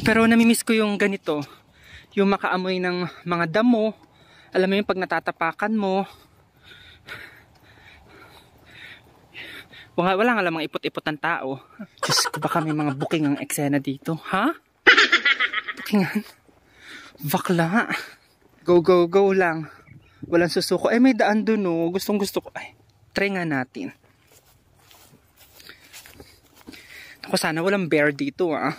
Pero namimiss ko yung ganito. Yung makaamoy ng mga damo. Alam mo yung pag natatapakan mo. Wala nga lamang ipot-ipot ng tao. Diyos ko, baka may mga booking ang eksena dito. Ha? Bookingan? Bakla. Go, go, go lang. Walang susuko. Ay, may daan dun oh. Gustong gusto ko. Ay, try nga natin. Ako, sana walang bear dito ah.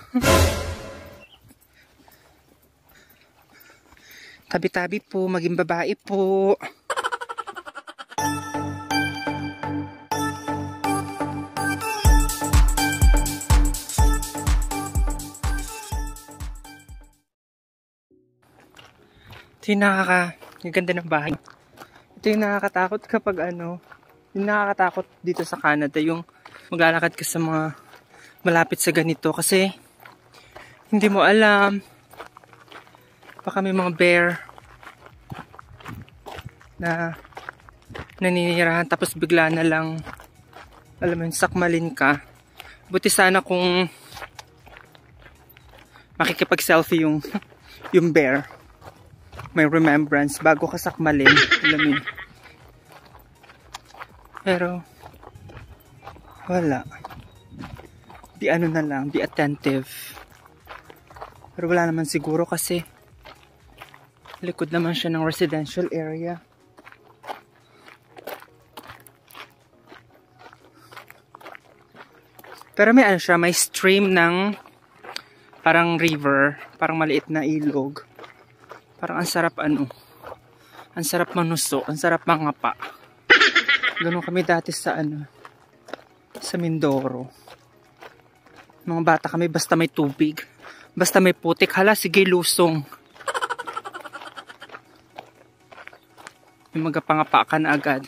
Tabi-tabi po, maging babae po. Ito yung yung ganda ng bahay. Ito yung nakakatakot kapag yung nakakatakot dito sa Canada, yung maglalakad ka sa mga malapit sa ganito kasi hindi mo alam. Baka may mga bear na naninirahan tapos bigla na lang alam mo yun, sakmalin ka. Buti sana kung makikipag-selfie yung bear. May remembrance bago ka sakmalin. Alam mo yun. Pero wala. Be na lang, be attentive. Pero wala naman siguro kasi likod naman siya ng residential area. Pero may siya, may stream ng parang river, parang maliit na ilog. Parang ang sarap ang sarap manuso, ang sarap mangapa. Ganun kami dati sa sa Mindoro. Mga bata kami basta may tubig, basta may putik, hala sige lusong. May magapangapa ka na agad.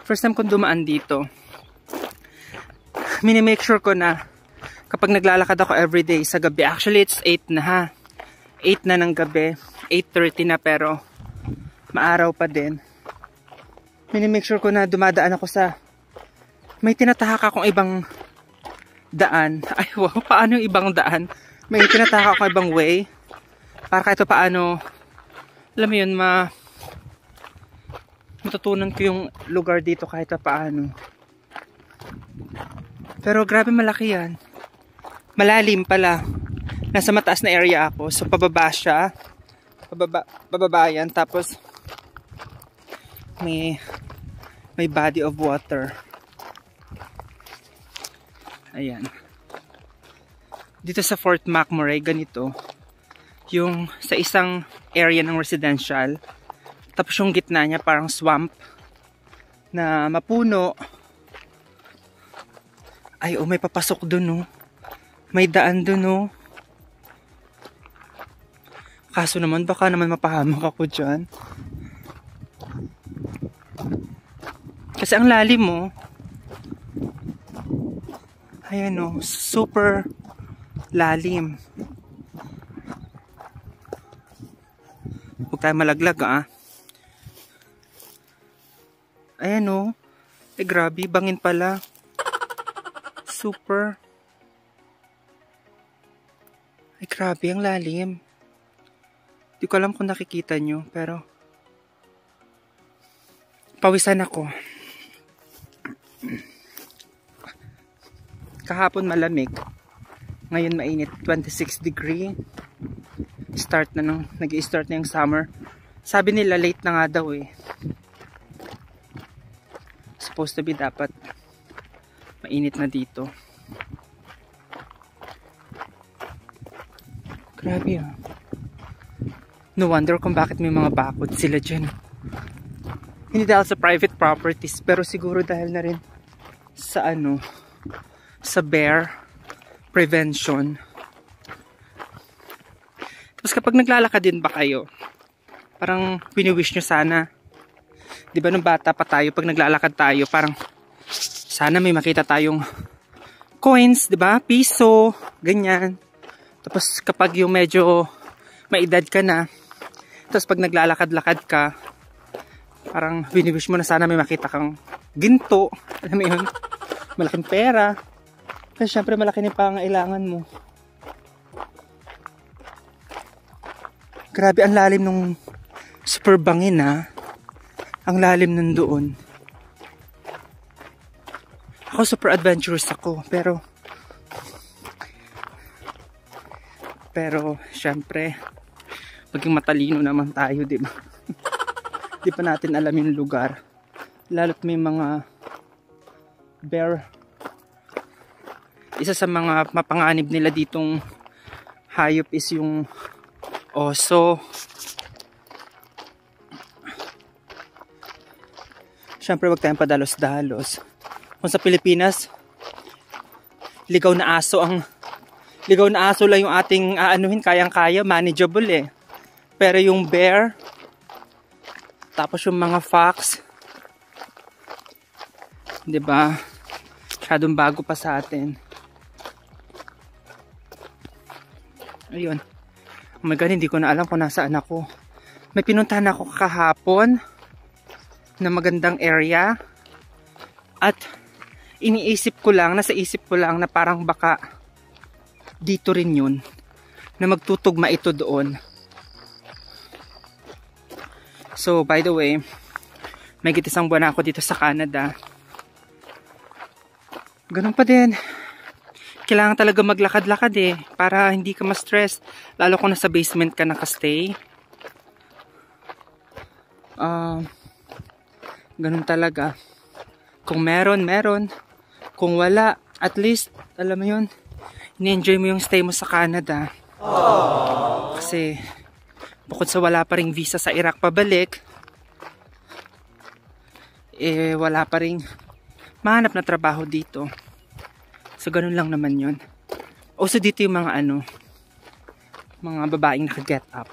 First time kong dumaan dito, mini-make sure ko na kapag naglalakad ako everyday sa gabi, actually it's 8 na ha. 8 na ng gabi, 8:30 na pero maaraw pa din. Mini-make sure ko na dumadaan ako sa may tinatahak akong ibang daan. Ay wow, paano yung ibang daan? May tinatahak akong ibang way. Para kahit paano, alam mo yun, matutunan ko yung lugar dito kahit paano. Pero grabe malaki yan. Malalim pala. Nasa mataas na area ako. So pababa siya. Pababa yan. Tapos may body of water. Ayan. Dito sa Fort McMurray, ganito. Yung sa isang area ng residential, tapos yung gitna niya parang swamp na mapuno. Ay may papasok dun oh. May daan dun oh. Kaso naman baka naman mapahamak ako dyan. Kasi ang lalim oh. Ayan oh, super lalim. Huwag tayo malaglag ah. Ayan o. Eh grabe, bangin pala. Super. Ay grabe, ang lalim. Di ko alam kung nakikita nyo, pero pawisan ako. Kahapon malamig. Ngayon mainit, 26 degree. Nag-i-start na yung summer. Sabi nila late na nga daw eh. Supposed to be dapat mainit na dito. Grabe ah. No wonder kung bakit may mga bakod sila dyan. Hindi dahil sa private properties, pero siguro dahil na rin sa sa bear prevention. Tapos kapag naglalakad din ba kayo, parang wini-wish nyo sana, di ba nung bata pa tayo, pag naglalakad tayo, parang sana may makita tayong coins, di ba? Piso, ganyan. Tapos kapag yung medyo may edad ka na, tapos pag naglalakad-lakad ka, parang wini-wish mo na sana may makita kang ginto, alam mo yun, malaking pera. Kasi syempre malaki na yung pangailangan mo. Grabe ang lalim nung super bangin ha. Ang lalim nun doon. Ako super adventurous ako, pero syempre maging matalino naman tayo, di ba? Di pa natin alam yung lugar. Lalo't may mga bear. Isa sa mga mapanganib nila ditong hayop is yung oso. Syempre wag tayong padalos-dalos. Kung sa Pilipinas, ligaw na aso lang yung ating aanuhin, kayang-kaya, manageable eh. Pero yung bear, tapos yung mga fox, 'di ba? Masyadong bago pa sa atin. Ayun. Oh my God, hindi ko na alam kung nasaan ako. May pinuntahan ako kahapon na magandang area. At nasa isip ko lang na parang baka dito rin yun. Na magtutugma ito doon. So, by the way, may isang buwan na ako dito sa Canada. Ganun pa din. Kailangan talaga maglakad-lakad eh. Para hindi ka ma-stress. Lalo kung nasa basement ka nakastay. Ganun talaga. Kung meron. Kung wala, at least, alam mo yun, ni-enjoy mo yung stay mo sa Canada. Kasi, bukod sa wala pa ring visa sa Iraq pabalik, wala pa ring mahanap na trabaho dito. So, ganun lang naman yun. Also, dito yung mga babaeng naka-get up.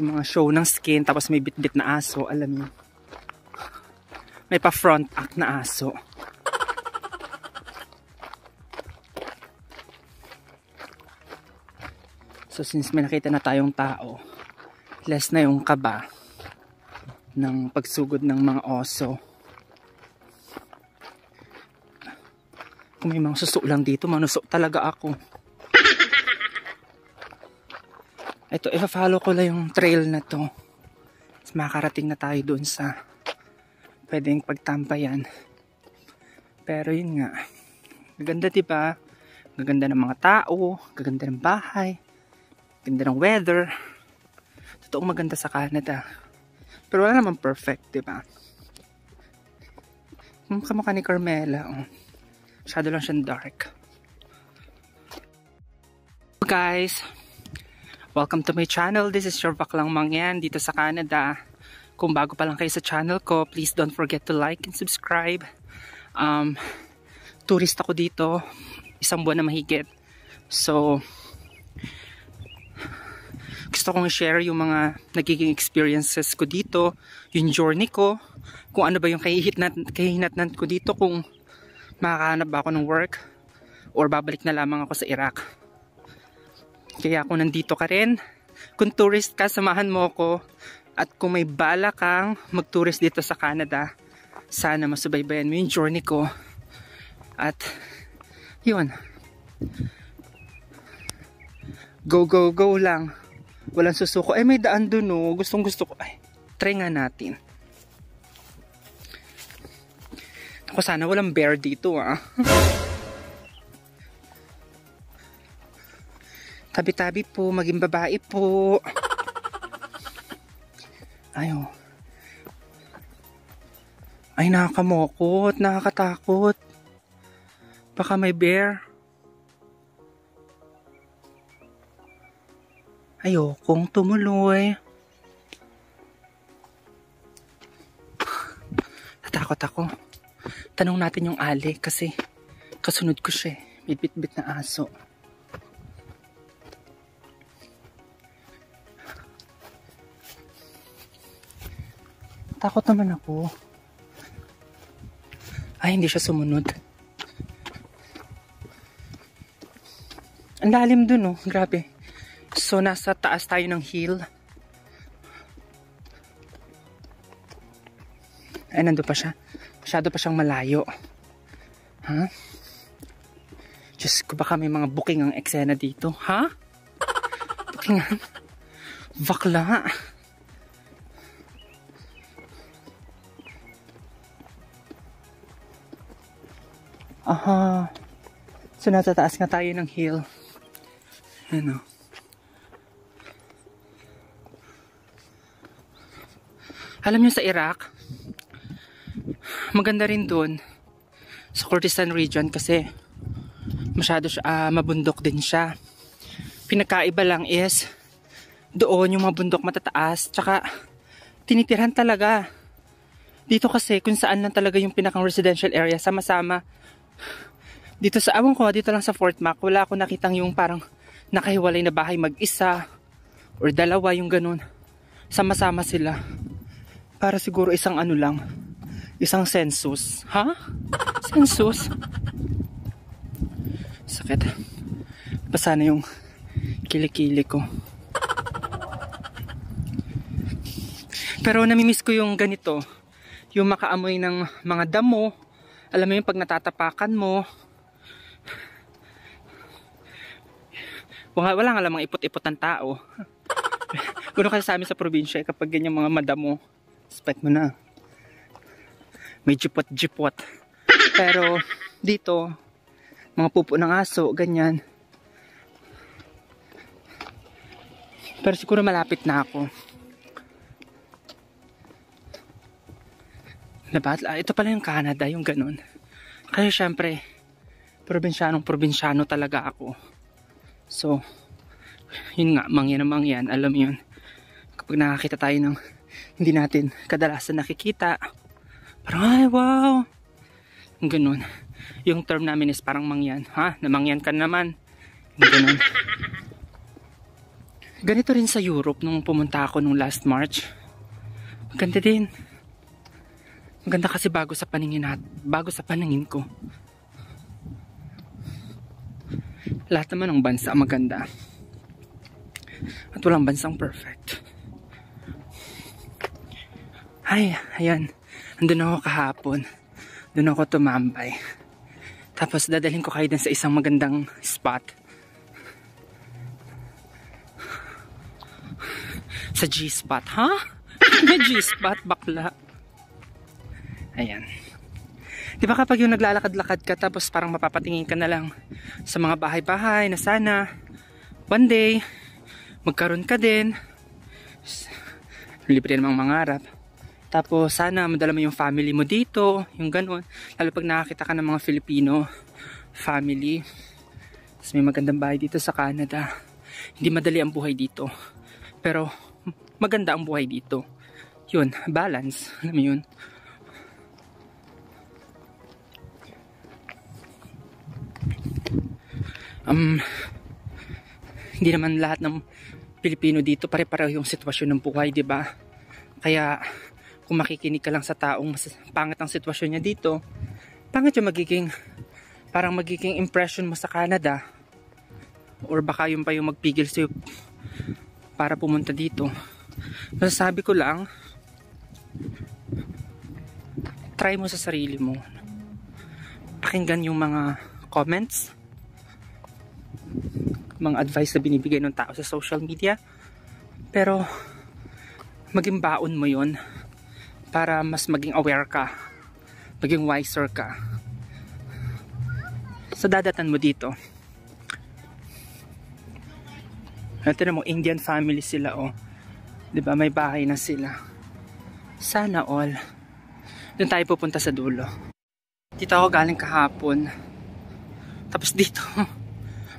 Yung mga show ng skin, tapos may bit-bit na aso, alam mo. May pa-front act na aso. So, since may nakita na tayong tao, less na yung kaba ng pagsugod ng mga oso. Kung may mga suso lang dito, manusok talaga ako. Ito, i-follow ko lang yung trail na to. Mas makarating na tayo doon sa pwedeng pagtampayan. Pero yun nga, gaganda diba? Gaganda ng mga tao, gaganda ng bahay, ganda ng weather. Totoong maganda sa Canada. Pero wala naman perfect, diba? Kamukha ni Carmela, oh. Masyado lang siyang dark. Guys, welcome to my channel. This is your Baklang Mangyan dito sa Canada. Kung bago pa lang kayo sa channel ko, please don't forget to like and subscribe. Tourist ako dito, 1 buwan na mahigit. So, gusto kong share yung mga nagiging experiences ko dito, yung journey ko, kung ano ba yung kahihinatnan ko dito, kung makakahanap ba ako ng work or babalik na lamang ako sa Iraq. Kaya kung nandito ka rin, kung tourist ka, samahan mo ako. At kung may bala kang mag-tourist dito sa Canada, sana masubaybayan mo yung journey ko. At yun, go go go lang, walang susuko. Ay, may daan dun, oh. Gustong gusto ko. Ay, try nga natin. Ako, sana walang bear dito, ah. Tabi-tabi po, maging babae po. Ayo. Ay, nakakamokot, nakakatakot. Baka may bear. Ayokong tumuloy. Natakot ako. Tanong natin yung ali kasi kasunod ko siya. May bit-bit na aso. Takot naman ako. Ay, hindi siya sumunod. Ang lalim dun, oh. Grabe. So, nasa taas tayo ng hill. Ay, nandun pa siya. Masyado pa siyang malayo. Ha? Diyos ko, baka may mga booking ang eksena dito. Ha? Bookingan? Bakla. Aha. So, nasa taas nga tayo ng hill. Ano? Alam nyo sa Iraq, maganda rin dun sa Kurdistan region kasi masyado siya, mabundok din siya. Pinagkaiba lang is doon yung mga bundok matataas, tsaka tinitirahan talaga. Dito kasi kung saan lang talaga yung pinakang residential area, sama-sama. Dito sa awang ko, dito lang sa Fort Mac, wala ako nakitang yung parang nakahiwalay na bahay mag-isa or dalawa, yung ganun. Sama-sama sila. Para siguro isang ano lang, isang census. Ha? Census? Sakit. Basa na yung kilikili ko. Pero namimiss ko yung ganito, yung makaamoy ng mga damo. Alam mo yung pag natatapakan mo, wala nga lamang ipot-ipot ng tao. Kuno kasi sa amin sa probinsya, kapag ganyan mga madamo, expect mo na may jipot-jipot. Pero dito, mga pupo ng aso, ganyan. Pero siguro malapit na ako. Ito pala yung Canada, yung ganun. Kasi syempre, probinsyano talaga ako. So, yun nga, mangyan na mangyan, alam yun. Kapag nakakita tayo ng hindi natin kadalasan nakikita, parang ay wow, yung ganun. Yung term namin is parang mangyan. Ha? Namangyan ka naman. Yung ganun. Ganito rin sa Europe nung pumunta ako nung last March. Maganda din. Maganda kasi bago sa paningin ko. Lahat naman ng bansa maganda. At walang bansang perfect. Ay, ayan. Andun ako kahapon. Doon ako tumambay. Tapos dadalhin ko kayo din sa isang magandang spot. Sa G-spot, ha? May G-spot, bakla. Ayan. Di ba kapag yung naglalakad-lakad ka tapos parang mapapatingin ka na lang sa mga bahay-bahay na sana one day magkaroon ka din, libre namang mangarap, tapos sana madala mo yung family mo dito, yung ganun. Lalo pag nakakita ka ng mga Filipino family, tapos may magandang bahay dito sa Canada. Hindi madali ang buhay dito, pero maganda ang buhay dito. Yun, balance, alam mo yun. Hindi naman lahat ng Pilipino dito pare-pareho yung sitwasyon ng buhay, di ba? Kaya kung makikinig ka lang sa taong mas pangit ang sitwasyon niya dito, pangit yung magiging impression mo sa Canada, or baka yun pa yung magpigil sa'yo para pumunta dito. Masasabi ko lang, try mo sa sarili mo, pakinggan yung mga comments, mga advice na binibigay ng tao sa social media, pero maging baon mo yun para mas maging aware ka, maging wiser ka sa dadatan mo dito. Ito na mo, Indian family sila, oh. Diba, may bahay na sila. Sana all. Doon tayo pupunta sa dulo. Dito ako galing kahapon. Tapos dito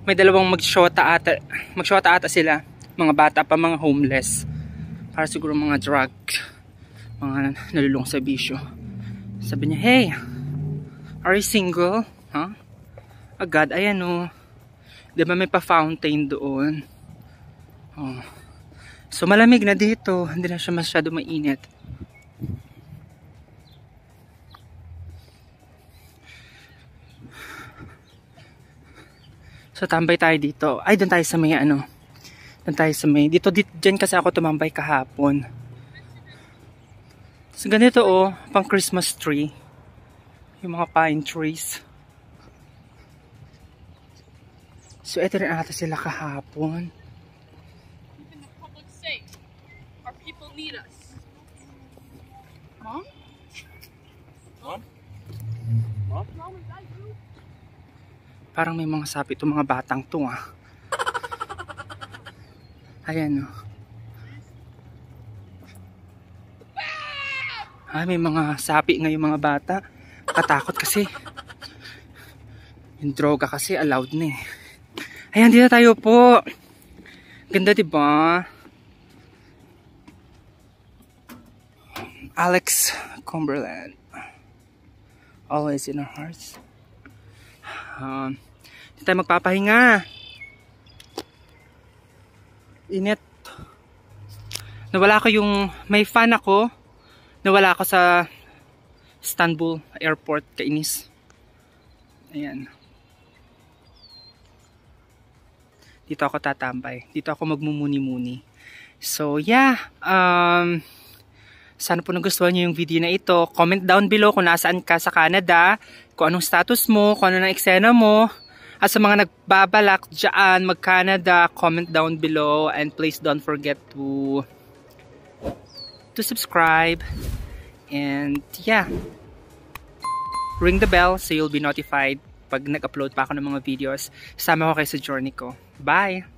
may dalawang magsyota ata sila, mga bata pa, mga homeless, para siguro mga drug, mga nalulung sa bisyo. Sabi niya, hey, are you single? Huh? Agad, ayan o. Diba may pa-fountain doon? Oh. So malamig na dito, hindi na siya masyado mainit. So tambay tayo dito. Ay, doon tayo sa may doon tayo sa may dyan kasi ako tumambay kahapon. So ganito, oh, pang Christmas tree. Yung mga pine trees. So, ito rin ata sila kahapon. Keeping the public safe. Our people need us. Mom? Mom? Mom, is that you? Parang may mga sapi itong mga batang to ah. Ayan o. Ay, may mga sapi nga yung mga bata. Katakot kasi. Yung droga kasi allowed na eh. Ayan, dito tayo po. Ganda diba? Alex Cumberland. Always in our hearts. Dito tayo magpapahinga. Init. Nawala ko yung, may fan ako. Nawala ako sa Istanbul Airport, kainis. Ayan. Dito ako tatambay. Dito ako magmumuni-muni. So, yeah. Sana po nagustuhan nyo yung video na ito. Comment down below kung nasaan ka sa Canada. Kung anong status mo. Kung ano na eksena mo. At sa mga nagbabalak dyan mag-Canada, comment down below. And please don't forget to subscribe. And, yeah. Ring the bell so you'll be notified pag nag-upload pa ako ng mga videos. Sama ko kayo sa journey ko. Bye!